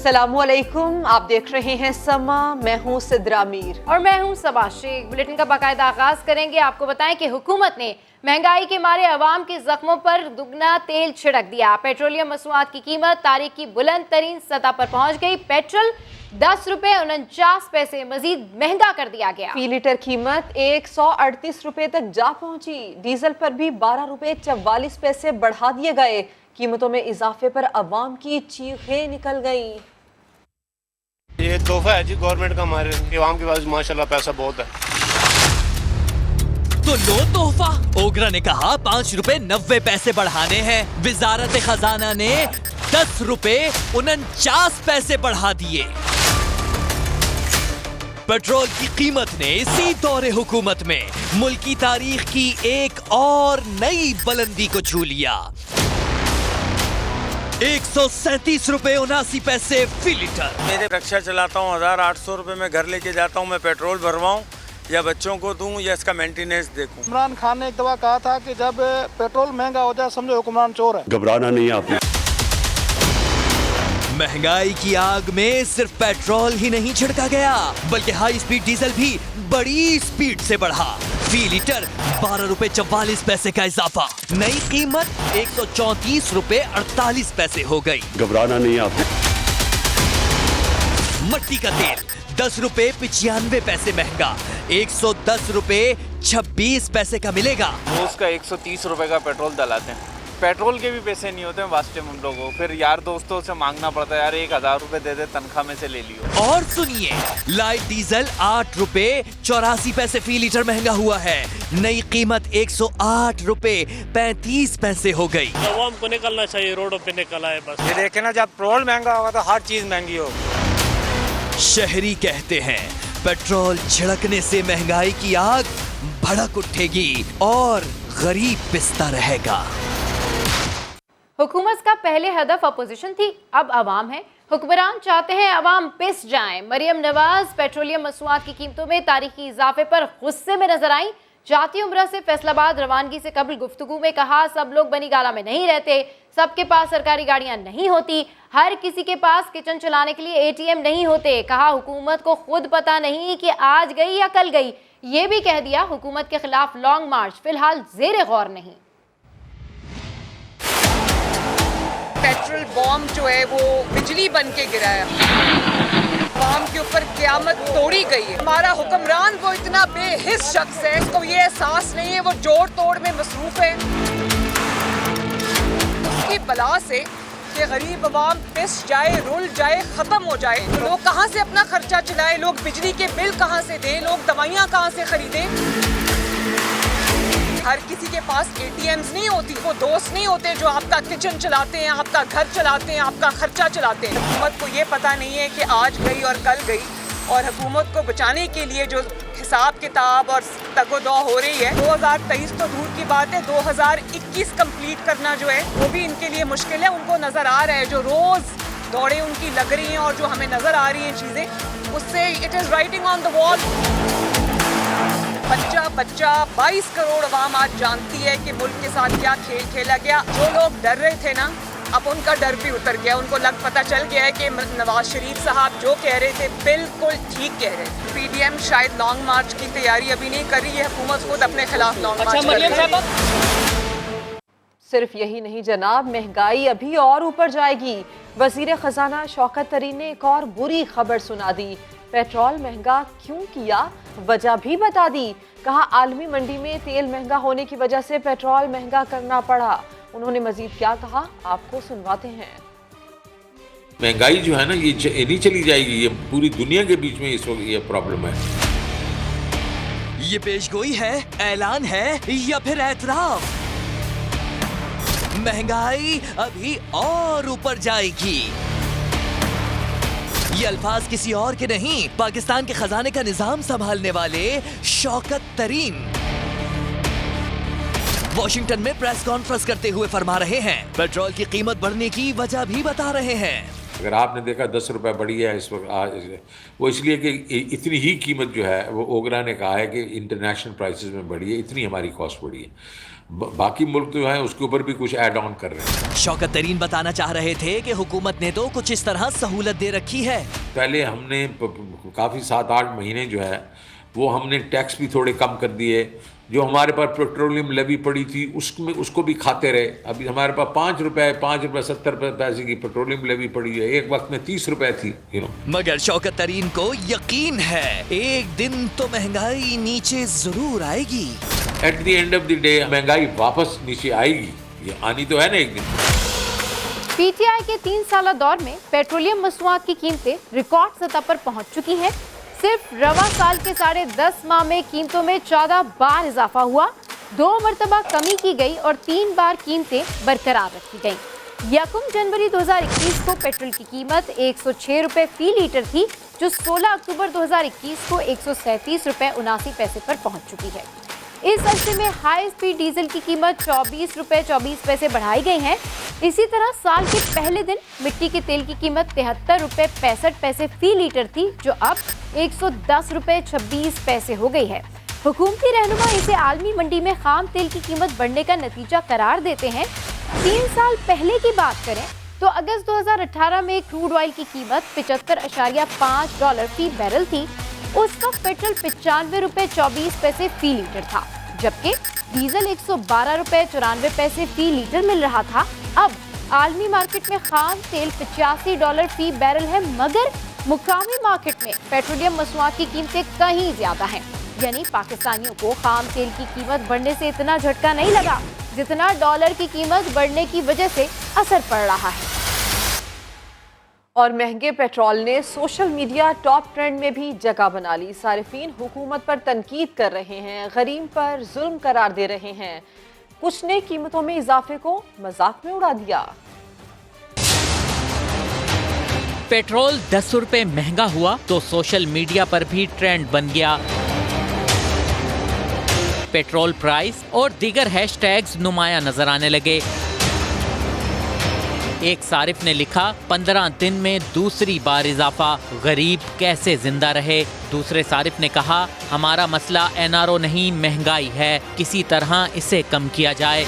अस्सलामुअलैकुम, आप देख रहे हैं समा। मैं हूं सिद्रा मीर और मैं हूं सबा शेख। बुलेटिन का बाकायदा आगाज करेंगे। आपको बताएं कि हुकूमत ने महंगाई के मारे अवाम के जख्मों पर दुगना तेल छिड़क दिया। पेट्रोलियम मसनूआत की कीमत तारीख की बुलंद तरीन सतह पर पहुंच गई। पेट्रोल 10 रुपए 49 पैसे मजीद महंगा कर दिया गया। फी लीटर कीमत 138 रुपए तक जा पहुंची। डीजल पर भी 12 रुपए 44 पैसे बढ़ा दिए गए। कीमतों में इजाफे पर अवाम की चीखें निकल गई। ये तोहफा है जी गवर्नमेंट का हमारे अवाम के पास माशाल्लाह पैसा बहुत है। तो लो तोहफा। ओगरा ने कहा 5 रुपए 90 पैसे बढ़ाने हैं। वजारत खजाना ने 10 रुपए 49 पैसे बढ़ा दिए। पेट्रोल की कीमत ने इसी दौरे हुकूमत में मुल्की तारीख की एक और नई बुलंदी को छू लिया। 137 रुपए 79 पैसे फी लीटर। मेरे रिक्शा चलाता हूँ, 1800 रुपए में घर लेके जाता हूँ। मैं पेट्रोल भरवाऊँ या बच्चों को दूं या इसका मेंटेनेंस देखूं। इमरान खान ने एक दफा कहा था कि जब पेट्रोल महंगा हो जाए समझो हुक्मरान चोर है। घबराना नहीं आपने। महंगाई की आग में सिर्फ पेट्रोल ही नहीं छिड़का गया बल्कि हाई स्पीड डीजल भी बड़ी स्पीड से बढ़ा। फी लीटर 12 रुपए 44 पैसे का इजाफा। नई कीमत 134 रुपए 48 पैसे हो गई। घबराना नहीं आपने। मट्टी का तेल 10 रुपए 95 पैसे महंगा। 110 रुपए 26 पैसे का मिलेगा। रोज का 130 रुपए का पेट्रोल डलाते हैं। पेट्रोल के भी पैसे नहीं होते वास्ते हम लोगों को, फिर यार दोस्तों से मांगना पड़ता है, यार 1000 रुपए दे दे तनख्वाह में से ले लियो। और सुनिए, लाइट डीजल 8 रुपए 84 पैसे फी लीटर महंगा हुआ है। नई कीमत 108 रुपए 35 पैसे हो गई। अवाम को निकलना चाहिए, रोडों पे निकला है बस। ये देखे ना, जब पेट्रोल महंगा होगा तो हर चीज महंगी होगी। शहरी कहते हैं पेट्रोल छिड़कने से महंगाई की आग भड़क उठेगी और गरीब पिसता रहेगा। हुकूमत का पहले हदफ अपोजिशन थी, अब अवाम है। हुक्मरान चाहते हैं अवाम पिस जाएं। मरियम नवाज पेट्रोलियम मसनूआत की कीमतों में तारीखी इजाफे पर गुस्से में नजर आई। जाती उम्र से फैसलाबाद रवानगी से कबल गुफ्तगू में कहा, सब लोग बनी गाला में नहीं रहते, सबके पास सरकारी गाड़ियां नहीं होती, हर किसी के पास किचन चलाने के लिए ATM नहीं होते। कहा हुकूमत को खुद पता नहीं कि आज गई या कल गई। ये भी कह दिया हुकूमत के खिलाफ लॉन्ग मार्च फिलहाल जेर गौर नहीं। पेट्रोल बॉम्ब जो है वो बिजली बन के गिरा है। अवाम के ऊपर क़यामत तोड़ी गई है। हमारा हुक्मरान वो इतना बेहिस शख्स है, उसको ये एहसास नहीं है, वो जोड़ तोड़ में मसरूफ है। उसकी बला से कि गरीब अवाम पिस जाए, रुल जाए, खत्म हो जाए। तो लोग कहाँ से अपना खर्चा चलाए, लोग बिजली के बिल कहाँ से दें, लोग दवाइयाँ कहाँ से खरीदें। हर किसी के पास ATMs नहीं होती, वो दोस्त नहीं होते जो आपका किचन चलाते हैं, आपका घर चलाते हैं, आपका खर्चा चलाते हैं। हुकूमत को ये पता नहीं है कि आज गई और कल गई, और हुकूमत को बचाने के लिए जो हिसाब किताब और तगोदौ हो रही है, 2023 तो दूर की बात है, 2021 कंप्लीट करना जो है वो भी इनके लिए मुश्किल है। उनको नज़र आ रहा है जो रोज़ दौड़े उनकी लग रही हैं और जो हमें नज़र आ रही हैं चीज़ें, उससे it is writing on the wall. बच्चा 22 करोड़ अवाम आज जानती है कि मुल्क के साथ क्या खेल खेला गया। जो लोग डर रहे थे ना, अब उनका डर भी उतर गया। उनको पता चल गया है कि नवाज शरीफ साहब जो कह रहे थे बिल्कुल ठीक कह रहे थे। PDM शायद लॉन्ग मार्च की तैयारी अभी नहीं कर रही है, हुकूमत खुद अपने खिलाफ लॉन्ग मार्च कर रही है। सिर्फ यही नहीं जनाब, महंगाई अभी और ऊपर जाएगी। वजीर खजाना शौकत तरीन ने एक और बुरी खबर सुना दी। पेट्रोल महंगा क्यों किया, वजह भी बता दी। कहा आलमी मंडी में तेल महंगा होने की वजह से पेट्रोल महंगा करना पड़ा। उन्होंने मजीद क्या कहा, आपको सुनवाते हैं। महंगाई जो है ना, ये नहीं चली जाएगी, ये पूरी दुनिया के बीच में इस वक्त ये प्रॉब्लम है। ये पेशगोई है, ऐलान है या फिर एतराफ? महंगाई अभी और ऊपर जाएगी। ये अल्फाज किसी और के नहीं, पाकिस्तान के खजाने का निजाम संभालने वाले शौकत तरीन वॉशिंगटन में प्रेस कॉन्फ्रेंस करते हुए फरमा रहे हैं। पेट्रोल की कीमत बढ़ने की वजह भी बता रहे हैं। अगर आपने देखा 10 रुपए बढ़ी है इस वक्त आज, वो इसलिए कि इतनी ही कीमत जो है वो ओगरा ने कहा है कि इंटरनेशनल प्राइसेस में बढ़ी है, इतनी हमारी कॉस्ट बढ़ी है। बाकी मुल्क जो है उसके ऊपर भी कुछ ऐड ऑन कर रहे हैं। शौकत तरीन बताना चाह रहे थे कि हुकूमत ने तो कुछ इस तरह सहूलत दे रखी है। पहले हमने काफ़ी 7-8 महीने जो है वो हमने टैक्स भी थोड़े कम कर दिए। जो हमारे पास पेट्रोलियम लेवी पड़ी थी उसमें उसको भी खाते रहे। अभी हमारे पास 5 रुपए 70 पैसे की पेट्रोलियम लेवी पड़ी है, एक वक्त में 30 रुपए थी। मगर शौकत तरीन को यकीन है एक दिन तो महंगाई नीचे जरूर आएगी। At the end of the day महंगाई वापस नीचे आएगी, ये आनी तो है ना एक दिन। पीटीआई के 3 साला दौर में पेट्रोलियम मसनूआत की कीमतें रिकॉर्ड सतह पर पहुंच चुकी हैं। सिर्फ रवा साल के 10.5 माह में कीमतों में 14 बार इजाफा हुआ, 2 मरतबा कमी की गई और 3 बार कीमतें बरकरार रखी गईं। 1 जनवरी 2021 को पेट्रोल की कीमत 106 रुपए फी लीटर थी, जो 16 अक्टूबर 2021 को 137 रुपए 79 पैसे पर पहुंच चुकी है। इस अरसे में हाई स्पीड डीजल की कीमत 24 रुपए 24 पैसे बढ़ाई गई है। इसी तरह साल के पहले दिन मिट्टी के तेल की कीमत 73 रुपए 65 पैसे फी लीटर थी, जो अब 110 रुपए 26 पैसे हो गई है। हुकूमती रहनुमा इसे आलमी मंडी में खाम तेल की कीमत बढ़ने का नतीजा करार देते हैं। 3 साल पहले की बात करें तो अगस्त 2018 में क्रूड ऑयल की कीमत $75.5 फी बैरल थी। उसका पेट्रोल 95 रुपए 24 पैसे फी लीटर था, जबकि डीजल 112 रुपए 94 पैसे फी लीटर मिल रहा था। अब आलमी मार्केट में खाम तेल $85 फी बैरल है, मगर मुकामी मार्केट में पेट्रोलियम मसनूआत की कीमतें कहीं ज्यादा हैं। यानी पाकिस्तानियों को खाम तेल की कीमत बढ़ने से इतना झटका नहीं लगा जितना डॉलर की कीमत बढ़ने की वजह से असर पड़ रहा है। और महंगे पेट्रोल ने सोशल मीडिया टॉप ट्रेंड में भी जगह बना ली। सारिफीन हुकूमत पर तनकीद कर रहे हैं, गरीब पर जुल्म करार दे रहे हैं। कुछ ने कीमतों में इजाफे को मजाक में उड़ा दिया। पेट्रोल 10 रुपए महंगा हुआ तो सोशल मीडिया पर भी ट्रेंड बन गया। पेट्रोल प्राइस और दीगर हैशटैग्स नुमाया नजर आने लगे। एक सारिफ ने लिखा, 15 दिन में दूसरी बार इजाफा, गरीब कैसे जिंदा रहे। दूसरे सारिफ ने कहा, हमारा मसला एनआरओ नहीं महंगाई है, किसी तरह इसे कम किया जाए।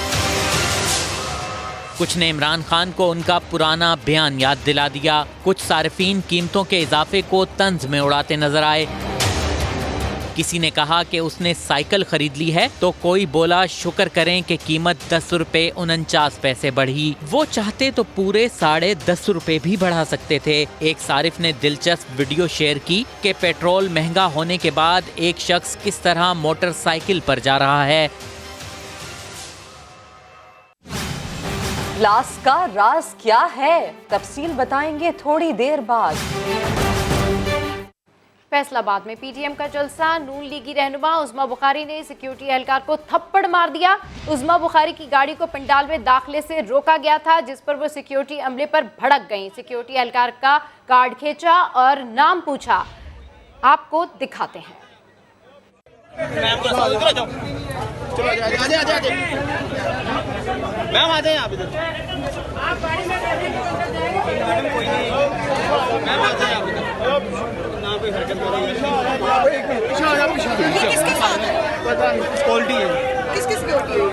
कुछ ने इमरान खान को उनका पुराना बयान याद दिला दिया। कुछ सारिफीन कीमतों के इजाफे को तंज में उड़ाते नजर आए। किसी ने कहा कि उसने साइकिल खरीद ली है तो कोई बोला शुक्र करें कि कीमत 10 रुपए 49 पैसे बढ़ी। वो चाहते तो पूरे 10.5 रुपए भी बढ़ा सकते थे। एक सारिफ ने दिलचस्प वीडियो शेयर की कि पेट्रोल महंगा होने के बाद एक शख्स किस तरह मोटरसाइकिल पर जा रहा है। ग्लास का राज क्या है, तफसील बताएंगे थोड़ी देर बाद। फैसलाबाद में पीटीएम का जलसा, नून लीगी रहनुमा उज़्मा बुखारी ने सिक्योरिटी एहलकार को थप्पड़ मार दिया। उज़्मा बुखारी की गाड़ी को पंडाल में दाखिले से रोका गया था, जिस पर वो सिक्योरिटी अमले पर भड़क गईं। सिक्योरिटी एहलकार का कार्ड खींचा और नाम पूछा। आपको दिखाते हैं। मैम आ जाए आप इधर। मैम आ जाए आप इधर। ना कोई हरकत हो रही है। पीछे आ जाओ, पीछे। ये किसके साथ है? सिक्योरिटी है। किसकी सिक्योरिटी है?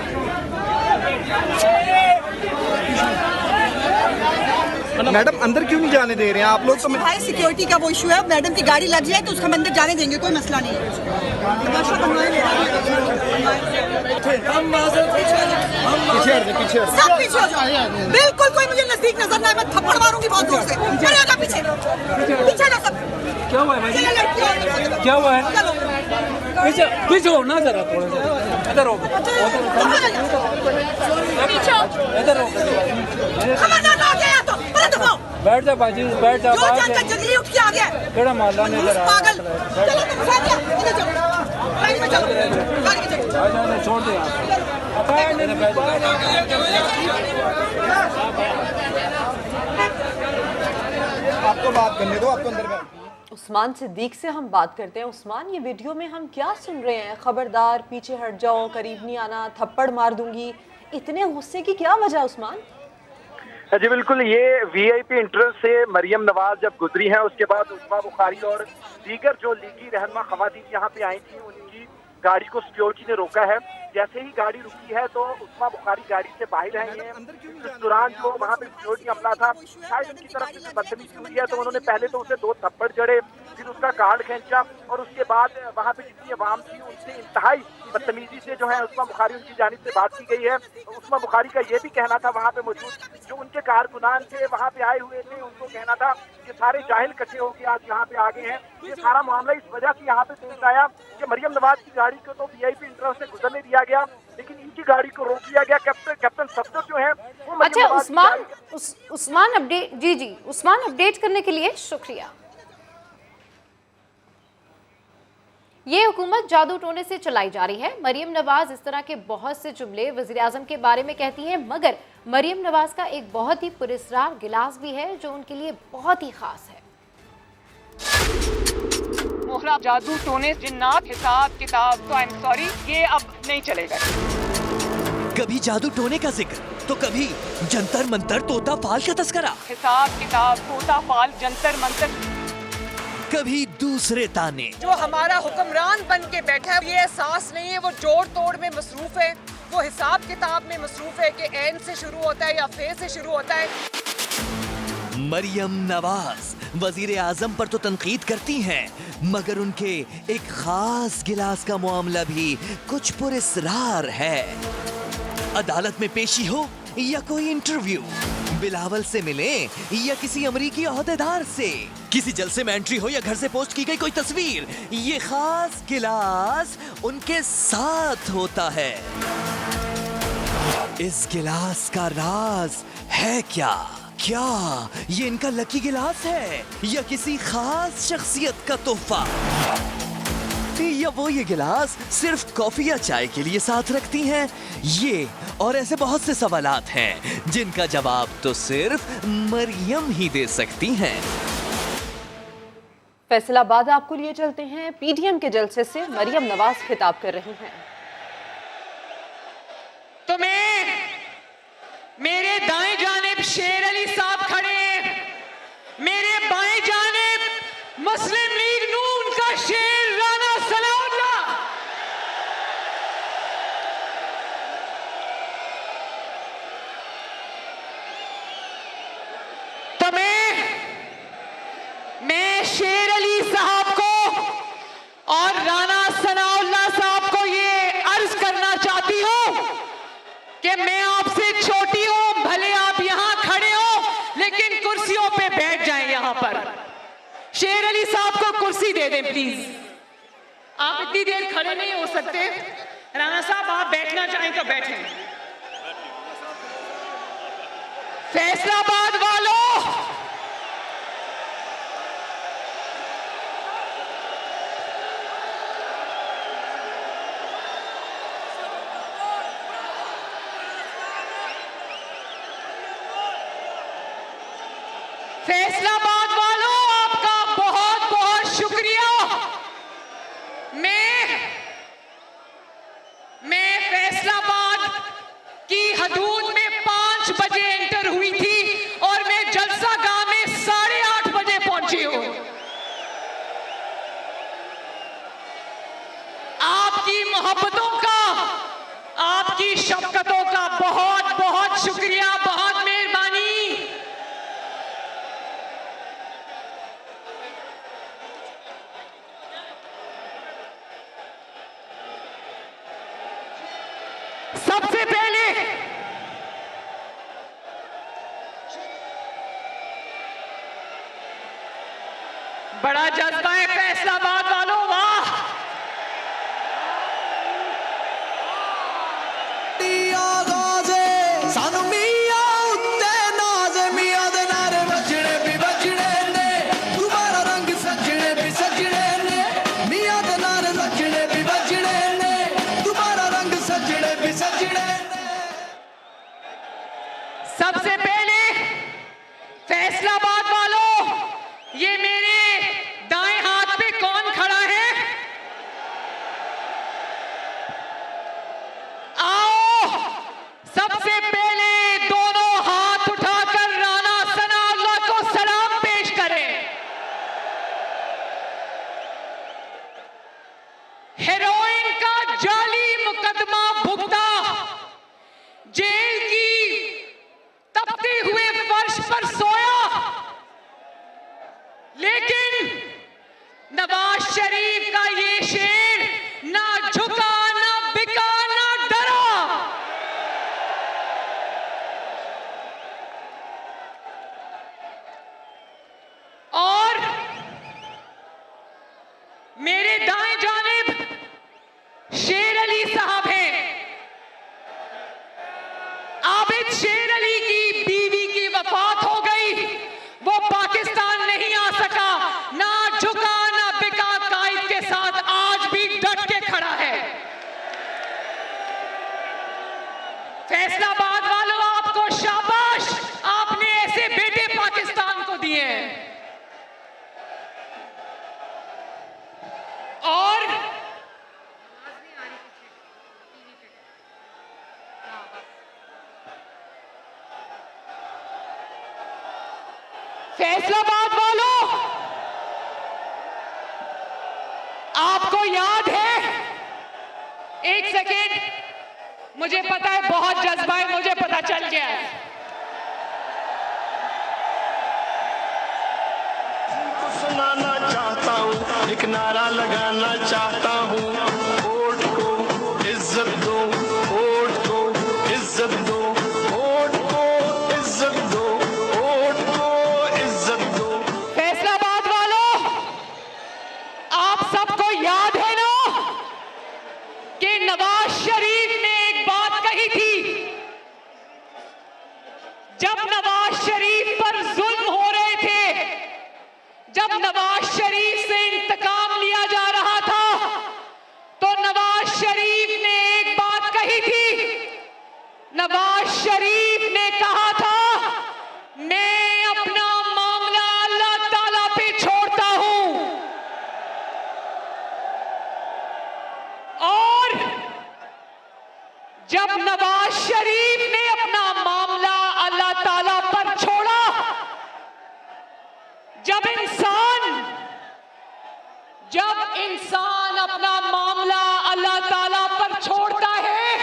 मैडम अंदर क्यों नहीं जाने दे रहे हैं आप लोग? तो भाई सिक्योरिटी का वो इशू है। मैडम की गाड़ी लग जाए तो उसको हम अंदर जाने देंगे, कोई मसला नहीं है। पीछे सब पीछे हो जाओ, बिल्कुल कोई मुझे नजदीक नजर ना आए, मैं थप्पड़ मारूंगी बहुत जोर से। चलेगा पीछे पीछे ना सब। क्या हुआ है भाई? क्या हुआ है? पीछे पीछे हो ना जरा, थोड़ा सा इधर हो, इधर हो। खबरदार आ गया तो बैठ जा बाजी, बैठ जा। जल्दी उठ के आ गया केड़ा माला ने इधर पागल। चलो तुम साथ इधर चलो, गाड़ी में चलो, गाड़ी में चलो। आ जाओ, छोड़ दे आपको बात करने दो, आपको अंदर बैठ। उस्मान सिद्दीक से हम बात करते हैं। उस्मान, ये वीडियो में हम क्या सुन रहे हैं? खबरदार पीछे हट जाओ, करीब नहीं आना, थप्पड़ मार दूंगी। इतने गुस्से की क्या वजह उस्मान? जी बिल्कुल, ये वीआईपी एंट्रेंस से मरियम नवाज जब गुजरी हैं उसके बाद उज़्मा बुखारी और दीगर जो लीगी रहनुमा खवातीन यहाँ पे आई थी, उनकी गाड़ी को सिक्योरिटी ने रोका है। जैसे ही गाड़ी रुकी है तो उस्मा बुखारी गाड़ी से बाहर आए हैं। इस दौरान जो वहाँ पे सिक्योरिटी अमला था, शायद उनकी तरफ से बदतमीजी हुई है तो उन्होंने पहले तो उसे 2 थप्पड़ जड़े, फिर उसका कार्ड खींचा और उसके बाद वहाँ पे जितनी आवाम थी उनसे इंतहाई बदतमीजी से जो है उस्मा बुखारी उनकी जानिब से बात की गई है। उस्मा बुखारी का ये भी कहना था, वहाँ पे मौजूद जो उनके कारकुनान थे, वहाँ पे आए हुए थे, उनको कहना था कि सारे जाहिल इकट्ठे होकर आज यहाँ पे आ गए हैं। ये सारा मामला इस वजह से यहाँ पे पेश आया कि मरियम नवाज की गाड़ी को तो VIP इंटरव्यू से गुजरने दिया गया, लेकिन इनकी गाड़ी को रोक दिया गया। कैप्टन सफदर जो है वो अच्छा उस्मान अपडेट जी उस्मान अपडेट करने के लिए शुक्रिया। ये हुकूमत जादू टोने से चलाई जा रही है। मरियम नवाज इस तरह के बहुत से जुमले वज़ीर आज़म के बारे में कहती हैं, मगर मरियम नवाज का एक बहुत ही पुरस्कार गिलास भी है जो उनके लिए बहुत ही खास है। मोहरा जादू टोने जिन्नात हिसाब किताब तो आई एम सॉरी, ये अब नहीं चलेगा। कभी जादू टोने का जिक्र तो कभी जंतर मंतर तोता पाल का तस्करा, हिसाब किताब तोता पाल जंतर मंतर, कभी दूसरे ताने। जो हमारा हुक्मरान बन के बैठा है ये एहसास नहीं है, वो जोड़ तोड़ में मसरूफ है, वो हिसाब किताब में मसरूफ है कि एन से शुरू होता है या फे से शुरू होता है। मरियम नवाज वजीर आजम पर तो तनकीद करती हैं, मगर उनके एक खास गिलास का मामला भी कुछ पुरस्कार है। अदालत में पेशी हो या कोई इंटरव्यू, बिलावल से मिले या किसी अमरीकी ओहदेदार से, किसी जलसे में एंट्री हो या घर से पोस्ट की गई कोई तस्वीर, ये खास गिलास उनके साथ होता है। इस गिलास का राज है क्या? क्या ये इनका लकी गिलास है या किसी खास शख्सियत का तोहफा, या वो ये गिलास सिर्फ कॉफी या चाय के लिए साथ रखती हैं? ये और ऐसे बहुत से सवालात हैं जिनका जवाब तो सिर्फ मरियम ही दे सकती हैं। फैसलाबाद आपको लिए चलते हैं। PDM के जलसे से मरियम नवाज खिताब कर रही हैं। तो मेरे दाएं जानिब शेर अली साहब खड़े, मेरे बाएं जानिब मुस्लिम लीग नून का शेर राना सनाउल्लाह। तो मैं शेर अली साहब को और राना सनाउल्लाह साहब को ये अर्ज करना चाहती हूं कि मैं आपसे छोटी हूं, भले आप यहां खड़े हो लेकिन कुर्सियों पे बैठ जाएं। यहां पर शेर अली साहब को कुर्सी दे दें प्लीज। आप इतनी देर खड़े नहीं हो सकते। राणा साहब आप बैठना चाहें तो बैठें। फैसलाबाद वालों, फैसलाबाद वालों, आपका बहुत बहुत शुक्रिया। मैं फैसलाबाद की हदूद में 5 बजे एंटर हुई थी और मैं जलसा गाह में 8:30 बजे पहुंची हूं। आपकी मोहब्बतों का, आपकी शफकतों का बहुत बहुत शुक्रिया, बहुत मेहरबानी। सबसे पहले बड़ा जज्बा है फैसलाबाद वालों, वाह। सबसे पहले फैसलाबाद वालों, ये मेरे दाएं हाथ पे कौन फैसलाबाद वालों, आपको याद है, एक सेकेंड, मुझे पता है बहुत जज्बा है, मुझे पता चल गया है। सुनाना चाहता हूँ, एक नारा लगाना चाहता हूँ, वोट को इज्जत दो, वोट को इज्जत दो, वोट को इज्जत दो, वोट को इज्जत दो। फैसलाबाद वालों, आप सबको याद है ना कि नवाज शरीफ ने एक बात कही थी, जब नवाज शरीफ पर जुल्म हो रहे थे, जब नवाज शरीफ से इंतकाम लिया जा रहा था, तो नवाज शरीफ ने एक बात कही थी। नवाज शरीफ ने कहा था, मैं अपना मामला अल्लाह ताला पे छोड़ता हूं। और जब नवाज शरीफ ने अपना मामला अल्लाह ताला पर छोड़ा, जब इंसान अपना मामला अल्लाह ताला पर छोड़ता है,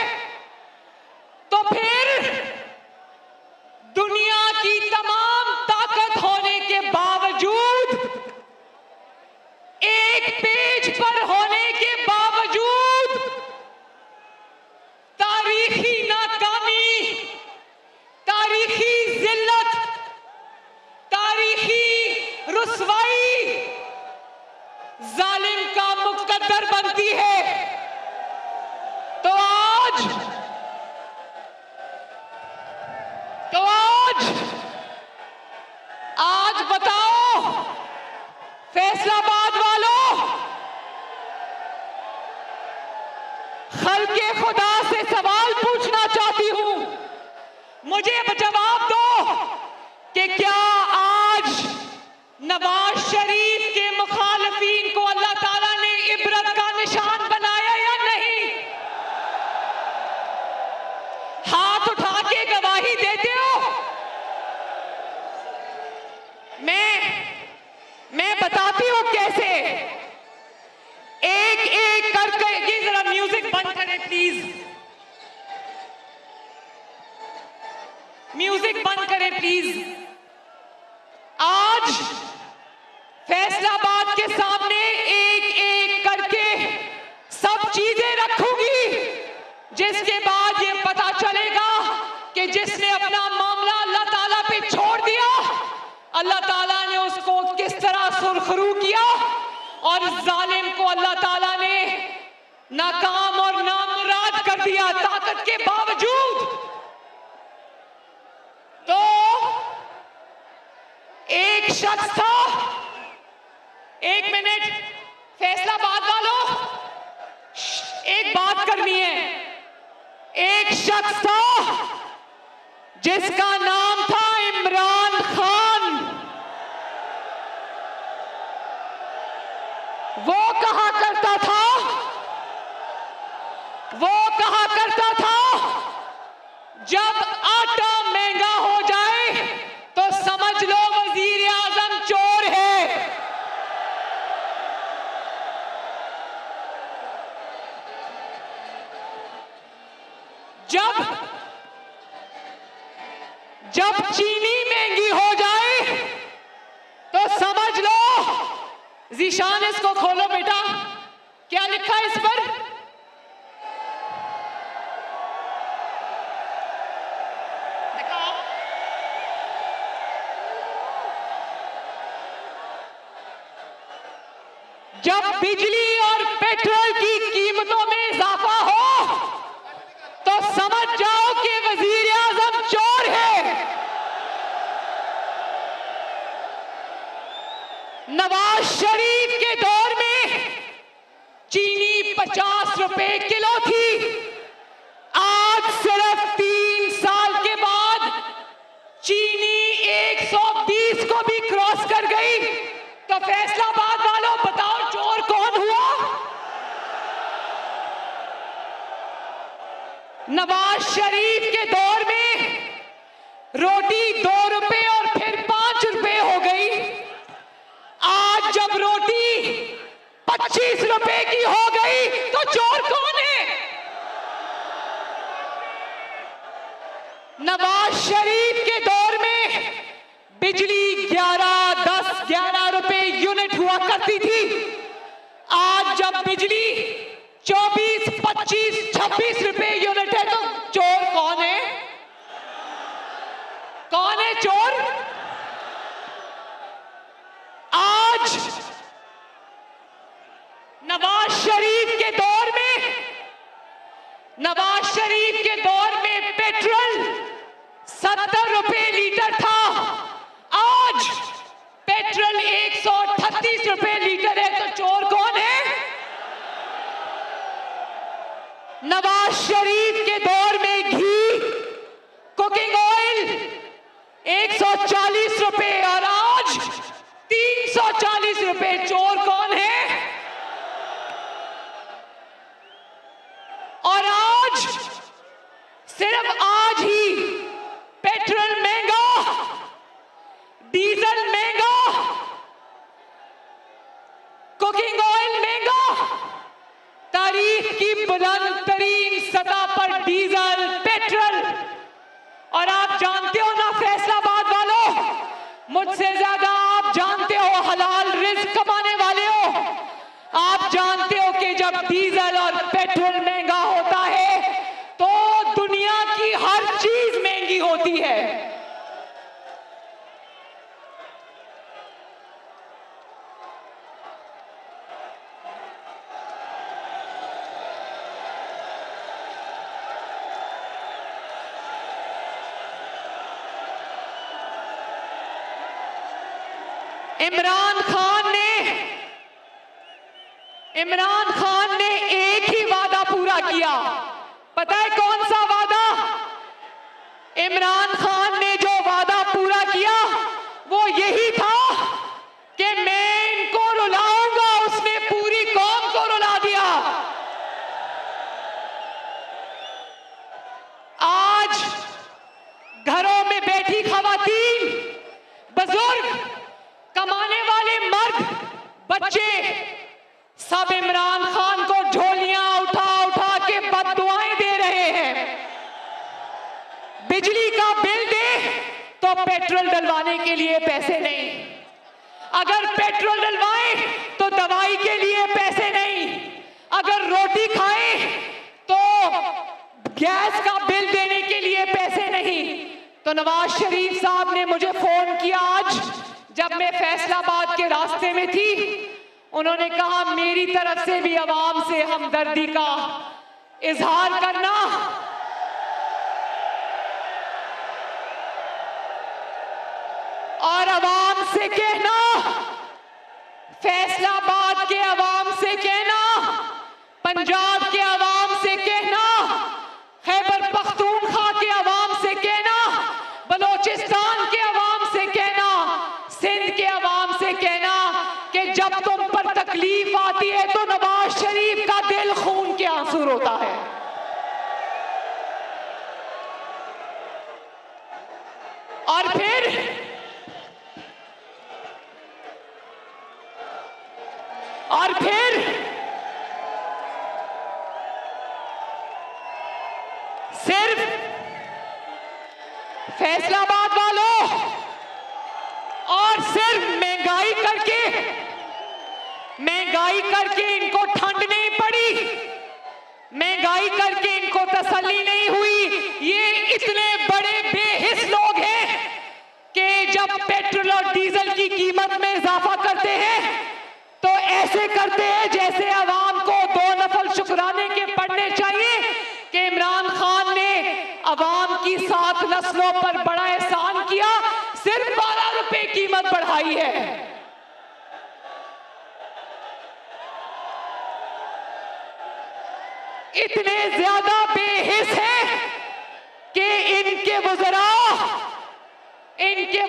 तो फिर दुनिया की तमाम ताकत होने के बावजूद, एक पेज पर होने के बावजूद, तारीखी नाकामी, तारीखी जिल्लत, तारीखी रुसवाई जालिम का मुकद्दर बनती है। तो आज बताओ फैसलाबाद वालों, खल्के खुदा से सवाल पूछना चाहती हूं, मुझे जवाब दो कि क्या आज नवाज शरीफ के मुखालिफिन को अल्लाह ताला ने इबरत का निशान बनाया या नहीं? हाथ उठा के गवाही देते हो? मैं बताती हूं कैसे। एक एक करके, ये जरा म्यूजिक बंद करें प्लीज, म्यूजिक बंद करें प्लीज। आज फैसलाबाद के सामने एक एक करके सब चीजें रखूंगी, जिसके बाद ये पता चलेगा कि जिसने अपना मामला अल्लाह ताला पे छोड़ दिया, अल्लाह ताला ने उसको किस तरह सुरखरू किया, और जालिम को अल्लाह ताला ने नाकाम और नामुराद कर दिया ताकत के बावजूद। तो एक शख्स था, एक मिनट फैसलाबाद वालों, एक बात करनी है। एक शख्स था जिसका नाम था इमरान खान। वो कहा करता था जब आटा महंगा हो जाए तो समझ लो वजीर आजम चोर है। जब चीनी महंगी हो जाए तो समझ लो, जीशान इसको खोलो बेटा, क्या लिखा है इस पर? जब बिजली और पेट्रोल की कीमतों में इजाफा हो तो समझ जाओ कि वजीर आजम चोर है। नवाज शरीफ के दौर में चीनी 50 रुपए किलो थी, आज सिर्फ 3 साल के बाद चीनी 120 को भी क्रॉस कर गई। तो फैसलाबाद वालों बताओ चोर कौन हुआ? नवाज शरीफ के दौर में रोटी 2 रुपए और फिर 5 रुपए हो गई। जब बिजली 24, 25, 26 रुपए यूनिट है तो चोर कौन है? कौन है चोर? आज नवाज शरीफ के दौर में, नवाज शरीफ के दौर में पेट्रोल 70 रुपए लीटर था, आज पेट्रोल 138 रुपए लीटर है तो चोर कौन है? नवाज शरीफ के दौर में घी, कुकिंग ऑयल 140 रुपए और आज 340 रुपए, चोर कौन है? और आज, सिर्फ आज ही पेट्रोल महंगा, डीजल महंगा, कुकिंग ऑयल महंगा, तारीख की बुलंद तरीन सतह पर डीजल, पेट्रोल। और आप जानते हो ना फैसलाबाद वालों, मुझसे ज्यादा आप जानते हो, हलाल रिस्क कमाने वाले हो, आप जानते हो कि जब डीजल और पेट्रोल महंगा होता है तो दुनिया की हर चीज महंगी होती है। इमरान खान ने एक ही वादा पूरा किया, पता है कौन सा वादा? इमरान खान ने जो वादा पूरा किया वो यही था कि मैं इनको रुलाऊंगा, उसने पूरी कौम को रुला दिया। आज घरों में बैठी खवातीन, बुजुर्ग, कमाने वाले मर्द, बच्चे सब इमरान खान को झोलियां उठा उठा के बद्दुआएं दे रहे हैं। बिजली का बिल दे तो पेट्रोल डलवाने के लिए पैसे नहीं, अगर पेट्रोल डलवाएं तो दवाई के लिए पैसे नहीं, अगर रोटी खाएं तो गैस का बिल देने के लिए पैसे नहीं। तो नवाज शरीफ साहब ने मुझे फोन किया आज जब मैं फैसलाबाद के रास्ते में थी, उन्होंने कहा मेरी तरफ से भी अवाम से हमदर्दी का इजहार करना और अवाम से कहना, फैसलाबाद के अवाम से कहना, पंजाब के अवाम से कहना, खैबर पख्तूनख्वा के अवाम से कहना, बलोचिस्तान के अवाम से कहना, सिंध के अवाम से कहना कि जब तुम पर तकलीफ आती है तो नवाज शरीफ का दिल खून के आंसू रोता है। और फिर सिर्फ फैसलाबाद वालों और सिर्फ महंगाई करके इनको ठंड नहीं पड़ी, महंगाई करके इनको तसल्ली नहीं हुई। ये इतने बड़े बेहिस लोग हैं कि जब पेट्रोल और डीजल की कीमत में इजाफा करते हैं तो ऐसे करते हैं जैसे अवाम को 2 नफल शुक्राने के पढ़ने चाहिए कि इमरान खान ने अवाम की 7 नस्लों पर बड़ा एहसान किया, सिर्फ 12 रुपए कीमत बढ़ाई है। इतने ज्यादा बेहिस हैं कि इनके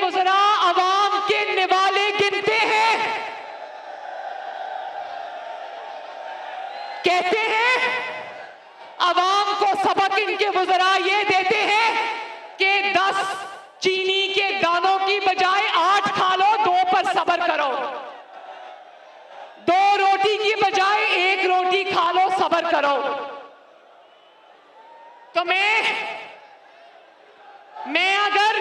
वज़रा अवाम के निवाले गिनते हैं, कहते हैं अवाम को सबक इनके वज़रा ये देते हैं कि 10 चीनी के दानों की बजाय 8 खा लो, 2 पर सब्र करो, 2 रोटी की बजाय 1 रोटी खा लो, सब्र करो। तो मैं अगर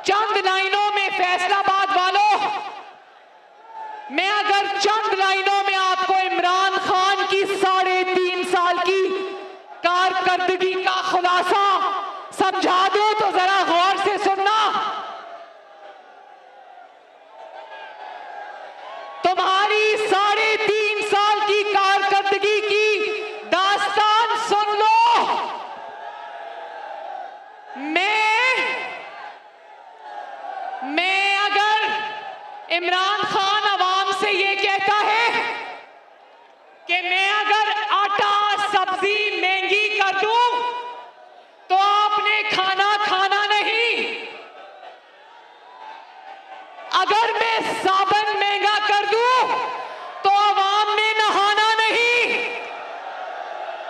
चंद लाइनों में फैसलाबाद वालों, मैं अगर चंद लाइनों में आपको इमरान कारकर्दगी का खुलासा समझा दूं तो जरा गौर से सुनना। तुम्हारी 3.5 साल की कारकर्दगी की दास्तान सुन लो। मैं अगर इमरान खान अवाम से ये कहता है कि मैं अगर आटा सब्जी महंगी कर दूं तो आपने खाना नहीं, अगर मैं साबित